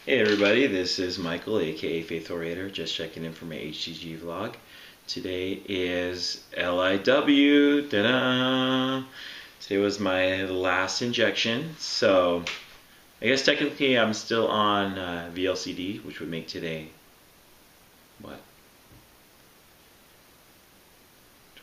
Hey everybody, this is Michael, aka Faith Orator, just checking in for my HCG vlog. Today is LIW. Ta-da! Today was my last injection, so I guess technically I'm still on VLCD, which would make today, what?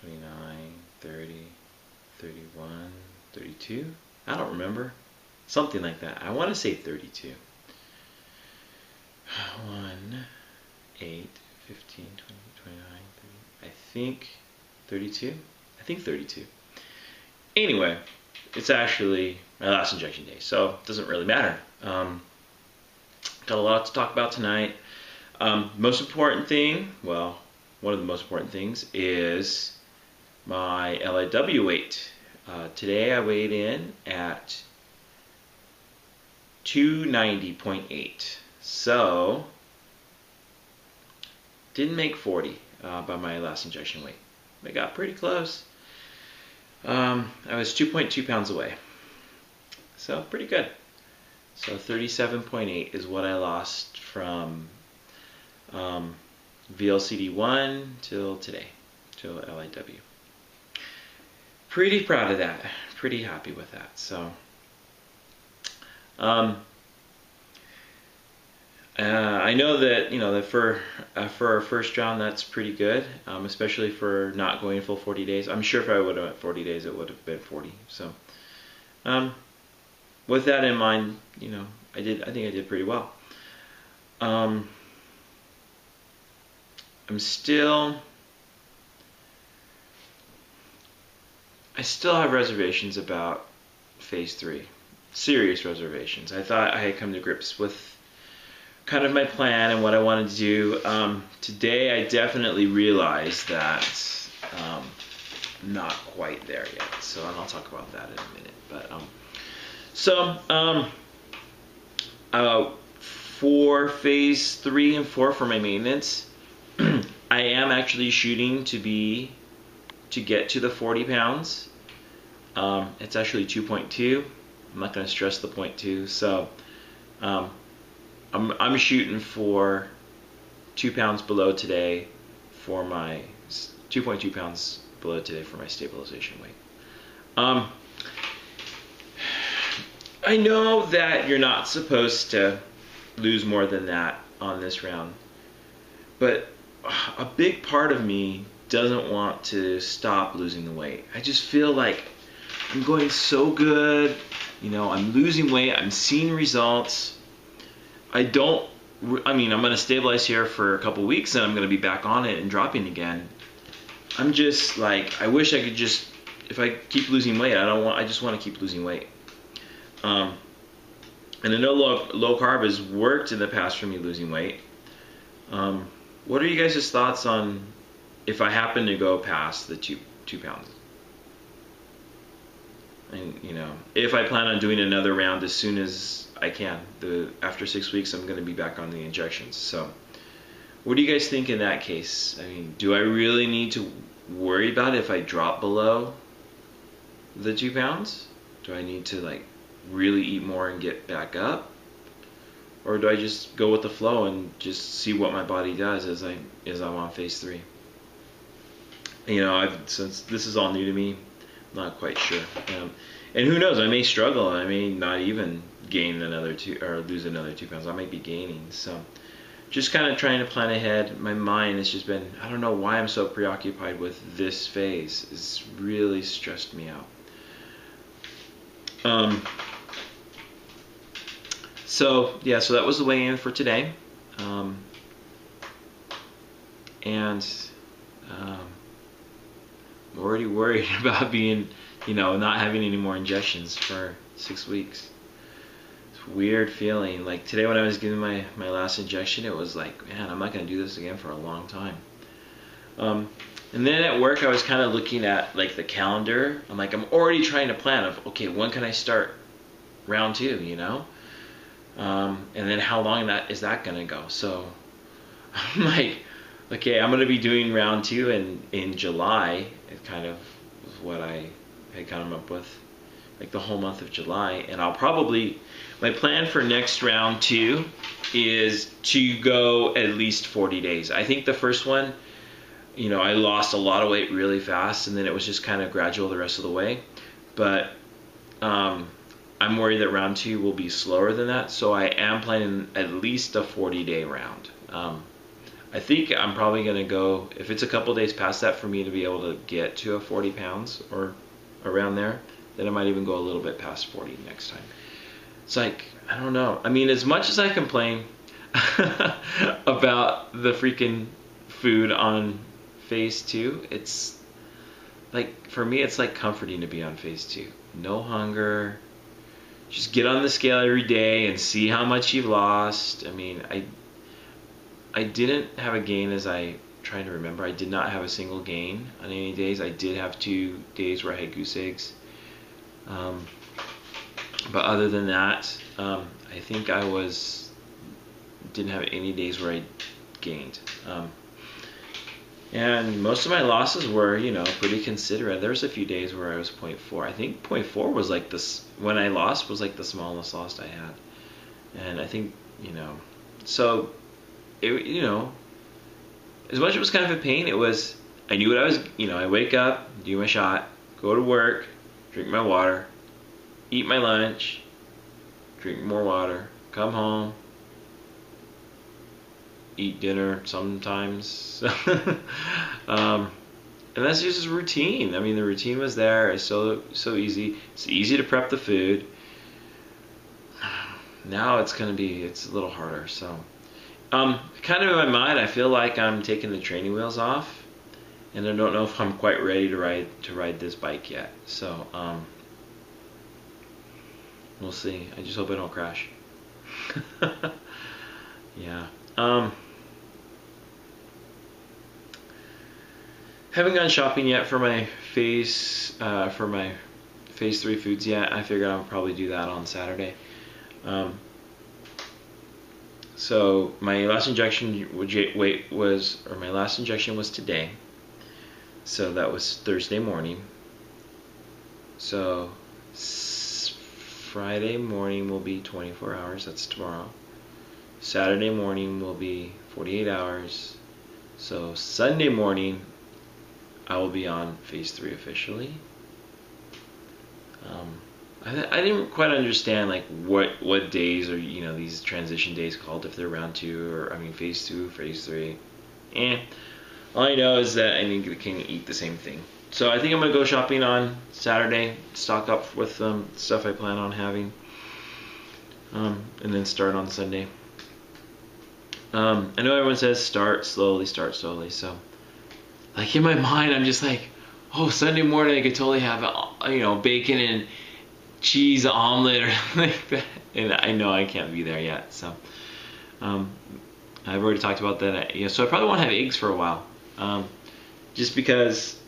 29, 30, 31, 32? I don't remember. Something like that. I want to say 32. 1, 8, 15, 20, 29, 30, I think 32? I think 32. Anyway, it's actually my last injection day, so it doesn't really matter. Got a lot to talk about tonight. Most important thing, well, one of the most important things is my LIW weight. Today I weighed in at 290.8. So, didn't make 40 by my last injection weight. I got pretty close. I was 2.2 pounds away. So, pretty good. So, 37.8 is what I lost from VLCD1 till today, till LIW. Pretty proud of that. Pretty happy with that. So, I know that that for our first round that's pretty good, especially for not going full 40 days. I'm sure if I would have went 40 days, it would have been 40. So, with that in mind, I think I did pretty well. I still have reservations about phase 3. Serious reservations. I thought I had come to grips with kind of my plan and what I wanted to do. Today I definitely realized that I'm not quite there yet. So, and I'll talk about that in a minute. But for phase 3 and 4 for my maintenance, I am actually shooting to get to the 40 pounds. It's actually 2.2. I'm not going to stress the 0.2. So, I'm shooting for 2 pounds below today for my 2.2 pounds below today for my stabilization weight. I know that you're not supposed to lose more than that on this round, but a big part of me doesn't want to stop losing the weight. I just feel like I'm going so good. I'm losing weight. I'm seeing results. I'm going to stabilize here for a couple weeks and I'm going to be back on it and dropping again. I'm just like, I wish I could just, if I keep losing weight, I just want to keep losing weight. And I know low carb has worked in the past for me losing weight. What are you guys' thoughts on if I happen to go past the 2 pounds? And if I plan on doing another round as soon as I can. After 6 weeks, I'm going to be back on the injections. So, what do you guys think in that case? Do I really need to worry about it if I drop below the 2 pounds? Do I need to really eat more and get back up? Or do I just go with the flow and just see what my body does as I'm on phase 3? Since this is all new to me, I'm not quite sure. And who knows? I may struggle. I may not even gain another 2 or lose another 2 pounds. I might be gaining. So, just kind of trying to plan ahead. My mind has just been, I don't know why I'm so preoccupied with this phase. It's really stressed me out. So that was the weigh-in for today. And I'm already worried about being, not having any more injections for 6 weeks. It's a weird feeling. Like today when I was giving my last injection, it was like, man, I'm not going to do this again for a long time. And then at work, I was kind of looking at the calendar. I'm already trying to plan of, okay, when can I start round 2, and then how long is that going to go? So I'm like, okay, I'm going to be doing round 2 in July. It kind of was what I had come up with, the whole month of July. And I'll probably, my plan for next round 2 is to go at least 40 days. I think the first one, you know, I lost a lot of weight really fast, and then it was just kind of gradual the rest of the way. But I'm worried that round 2 will be slower than that, so I am planning at least a 40-day round. I think I'm probably going to go, if it's a couple days past that for me to be able to get to a 40 pounds or around there, then I might even go a little bit past 40 next time. It's like, I don't know. I mean, as much as I complain about the freaking food on phase 2, it's like, for me, it's like comforting to be on phase 2. No hunger. Just get on the scale every day and see how much you've lost. I mean, I didn't have a gain, as I trying to remember. I did not have a single gain on any days. I did have 2 days where I had goose eggs. But other than that, I think I didn't have any days where I gained. And most of my losses were, you know, pretty considerate. There was a few days where I was 0.4. I think 0.4 was like this, when I lost, was like the smallest loss I had. And I think, you know, so, you know, as much as it was kind of a pain, it was, I knew what I was, you know, I wake up, do my shot, go to work, drink my water, eat my lunch, drink more water, come home, eat dinner sometimes. And that's just routine. I mean, the routine was there. It's so easy. It's easy to prep the food. Now it's a little harder. So, kind of in my mind, I feel like I'm taking the training wheels off, and I don't know if I'm quite ready to ride this bike yet. So, we'll see. I just hope I don't crash. Yeah. Haven't gone shopping yet for my phase 3 foods yet. I figured I'll probably do that on Saturday. So my last injection was today. So that was Thursday morning. So Friday morning will be 24 hours. That's tomorrow. Saturday morning will be 48 hours. So Sunday morning, I will be on phase 3 officially. I didn't quite understand like what days are, you know, these transition days called, if they're round 2 or, I mean, phase 2, phase 3. All I know is that I need to eat the same thing. So I think I'm gonna go shopping on Saturday, stock up with stuff I plan on having, and then start on Sunday. I know everyone says start slowly, so like in my mind I'm just like, oh, Sunday morning I could totally have, you know, bacon and cheese omelet or something like that, and I know I can't be there yet. So I've already talked about that. Yeah, so I probably won't have eggs for a while, just because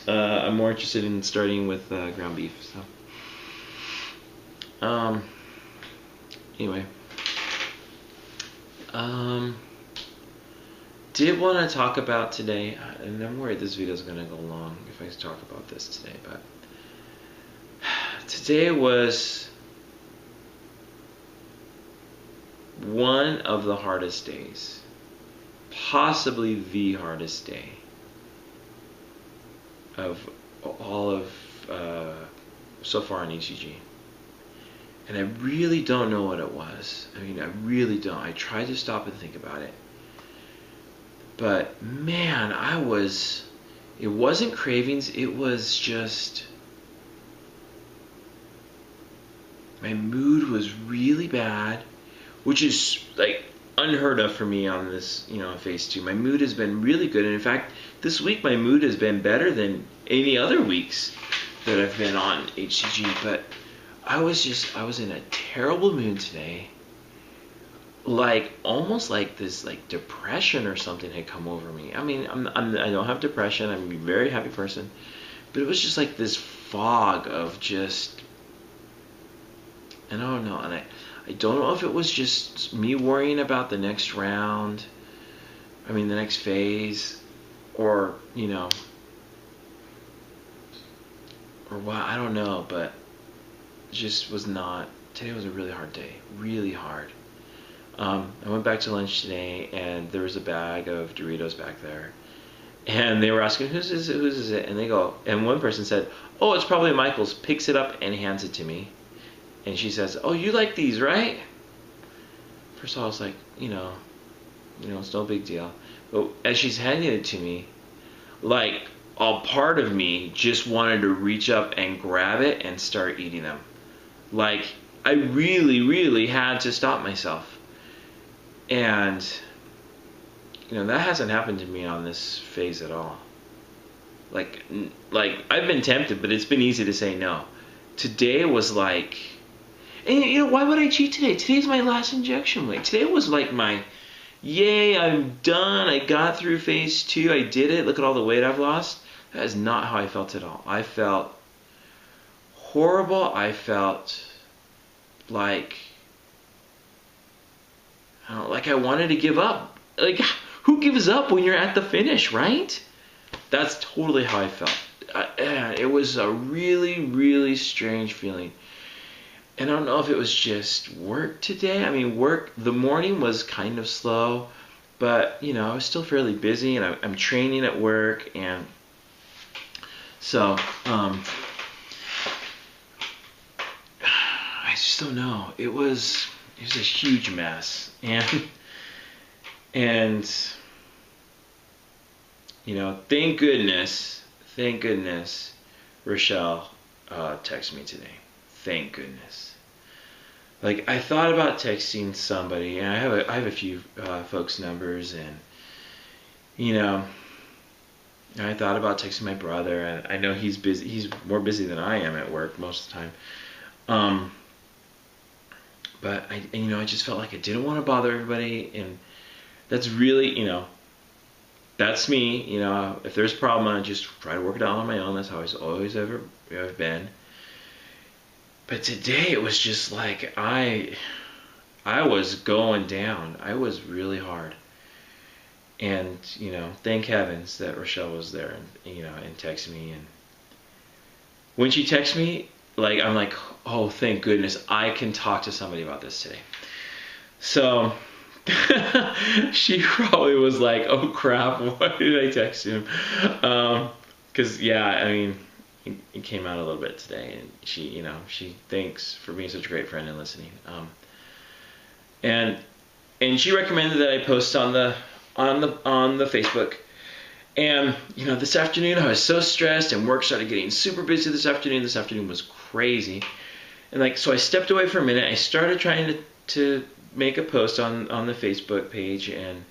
I'm more interested in starting with ground beef. So anyway, did want to talk about today, and I'm worried this video is going to go long if I talk about this today, but today was one of the hardest days, possibly the hardest day of all of so far on HCG. And I really don't know what it was. I mean, I really don't. I tried to stop and think about it. But man, it wasn't cravings, it was just, my mood was really bad, which is like unheard of for me on this, you know, on phase 2. My mood has been really good, and in fact, this week my mood has been better than any other weeks that I've been on HCG, but I was in a terrible mood today. Like almost like this, like depression or something had come over me. I mean, I don't have depression. I'm a very happy person, but it was just like this fog of just, I don't know, and I don't know if it was just me worrying about the next round. I mean, the next phase, or you know, or what, I don't know, but it just was not today was a really hard day, really hard. I went back to lunch today, and there was a bag of Doritos back there. And they were asking, whose is it, whose is it? And they go, and one person said, oh, it's probably Michael's, picks it up and hands it to me. And she says, oh, you like these, right? First of all, I was like, it's no big deal. But as she's handing it to me, like, a part of me just wanted to reach up and grab it and start eating them. Like, I really, really had to stop myself. And, that hasn't happened to me on this phase at all. Like I've been tempted, but it's been easy to say no. Today was like, and why would I cheat today? Today's my last injection weight. Today was like my, yay, I'm done. I got through phase 2. I did it. Look at all the weight I've lost. That is not how I felt at all. I felt horrible. I felt like I wanted to give up. Like, who gives up when you're at the finish, right? That's totally how I felt. It was a really, really strange feeling. And I don't know if it was just work today. I mean, the morning was kind of slow, but, I was still fairly busy, and I'm training at work, and so, I just don't know. It was a huge mess, and thank goodness, Rochelle texted me today. Thank goodness. Like, I thought about texting somebody, and I have a few folks' numbers, and I thought about texting my brother, and I know he's busy. He's more busy than I am at work most of the time. But I just felt like I didn't want to bother everybody, and that's really, that's me. If there's a problem, I just try to work it out on my own. That's how I've always ever been. But today it was just like I was going down. I was really hard. And, thank heavens that Rochelle was there and texted me. And when she texted me, I'm like, oh, thank goodness, I can talk to somebody about this today. So she probably was like, oh crap, why did I text him? Because, it came out a little bit today, and she thanks for being such a great friend and listening. And she recommended that I post on the Facebook. And this afternoon I was so stressed, and work started getting super busy this afternoon. This afternoon was crazy, and so I stepped away for a minute. I started trying to make a post on the Facebook page, and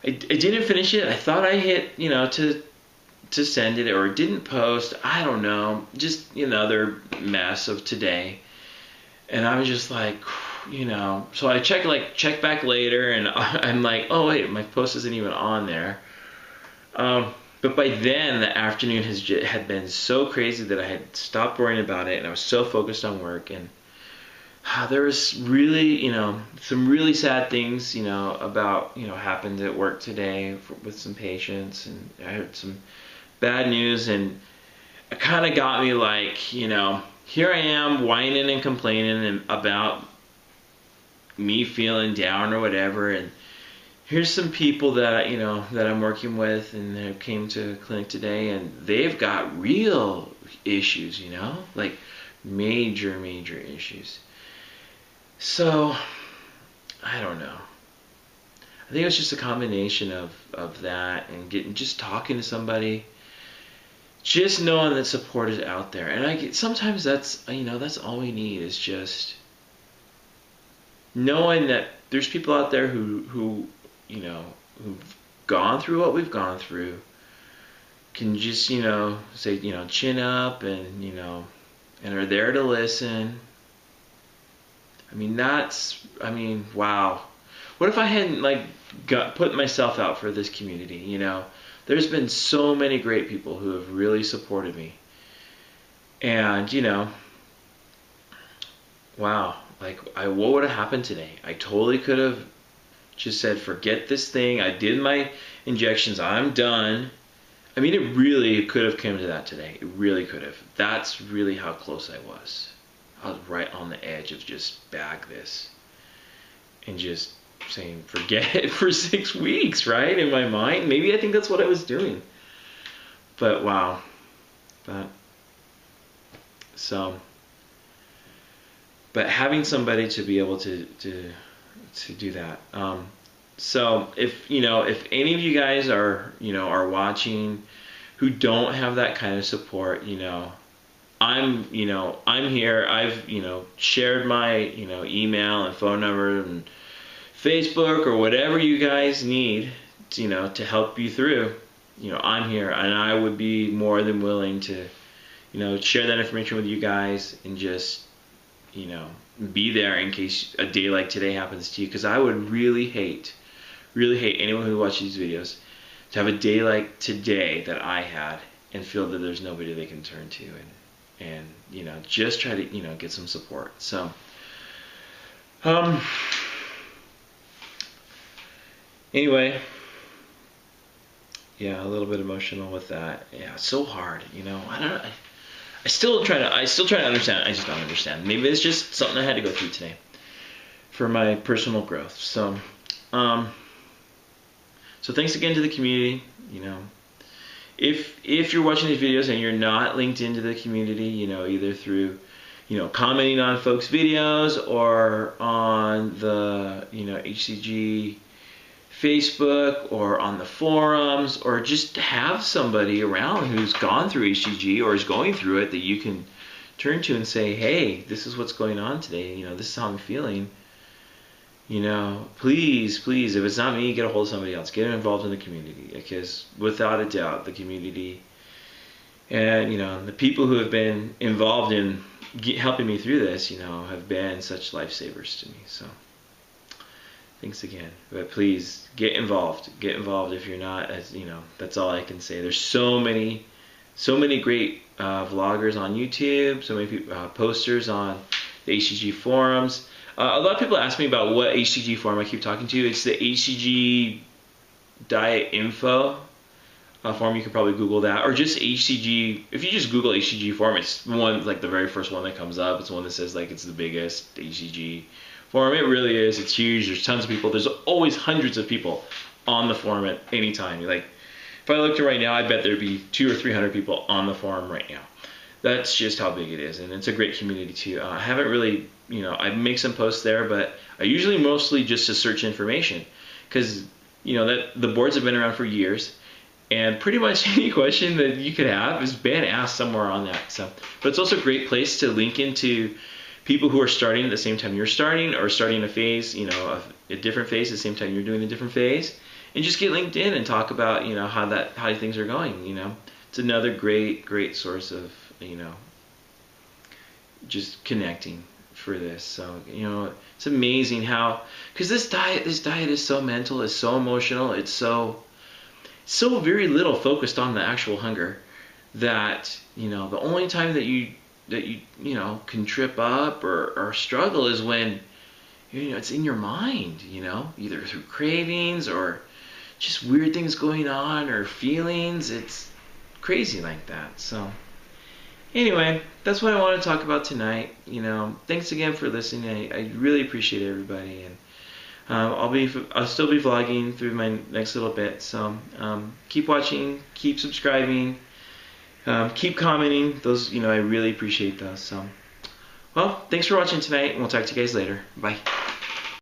I didn't finish it. I thought I hit to send it, or didn't post. I don't know, just another mess of today. And I was just like, so I check back later, and I'm like, oh wait, my post isn't even on there. But by then, the afternoon had been so crazy that I had stopped worrying about it, and I was so focused on work. And there was really, some really sad things, about, happened at work today with some patients, and I heard some bad news, and it kind of got me like, here I am whining and complaining about me feeling down or whatever, and here's some people that that I'm working with, and they came to clinic today, and they've got real issues, like major issues. So I don't know. I think it was just a combination of that, and just talking to somebody, just knowing that support is out there. And sometimes that's all we need, is just knowing that there's people out there who've gone through what we've gone through, can just say chin up, and and are there to listen. Wow. What if I hadn't put myself out for this community? There's been so many great people who have really supported me, and wow, what would have happened today? I totally could have just said, forget this thing. I did my injections. I'm done. It really could have come to that today. It really could have. That's really how close I was. I was right on the edge of just bag this and just saying forget it for 6 weeks, right? In my mind, maybe I think that's what I was doing. But wow, but having somebody to be able to do that. So if any of you guys are watching who don't have that kind of support, I'm here. I've shared my email and phone number and Facebook or whatever you guys need to help you through. I'm here, and I would be more than willing to share that information with you guys and just be there in case a day like today happens to you, because I would really hate anyone who watches these videos to have a day like today that I had and feel that there's nobody they can turn to and just try to get some support. So anyway, yeah, a little bit emotional with that. Yeah, it's so hard, I still try to understand. I just don't understand. Maybe it's just something I had to go through today for my personal growth. So thanks again to the community. If you're watching these videos and you're not linked into the community, either through commenting on folks' videos or on the HCG Facebook or on the forums, or just have somebody around who's gone through HCG or is going through it that you can turn to and say, hey, this is what's going on today, this is how I'm feeling, please, if it's not me, get a hold of somebody else, get involved in the community, because without a doubt the community and the people who have been involved in helping me through this have been such lifesavers to me. So thanks again. But please get involved if you're not, as that's all I can say. There's so many great vloggers on YouTube, so many people, posters on the HCG forums. A lot of people ask me about what HCG forum I keep talking to. It's the HCG diet info forum. You can probably Google that, or just HCG. If you just Google HCG forum, it's the one, like the very first one that comes up. It's the one that says like it's the biggest HCG forum. It really is. It's huge. There's tons of people. There's always hundreds of people on the forum at any time. Like, if I looked at right now, I bet there'd be 200 or 300 people on the forum right now. That's just how big it is, and it's a great community too. I haven't really, I make some posts there, but I usually mostly just to search information, because that the boards have been around for years, and pretty much any question that you could have has been asked somewhere on that. So, but it's also a great place to link into people who are starting at the same time you're starting, or starting a phase, a different phase at the same time you're doing a different phase, and just get linked in and talk about, how things are going. It's another great source of, just connecting for this. So, it's amazing how, because this diet is so mental, it's so emotional, it's so very little focused on the actual hunger, that, the only time that you can trip up or struggle is when it's in your mind, either through cravings or just weird things going on or feelings. It's crazy like that. So anyway, that's what I want to talk about tonight. Thanks again for listening. I really appreciate everybody, and I'll still be vlogging through my next little bit. So keep watching, keep subscribing. Keep commenting. Those, I really appreciate those. So, well, thanks for watching tonight, and we'll talk to you guys later. Bye.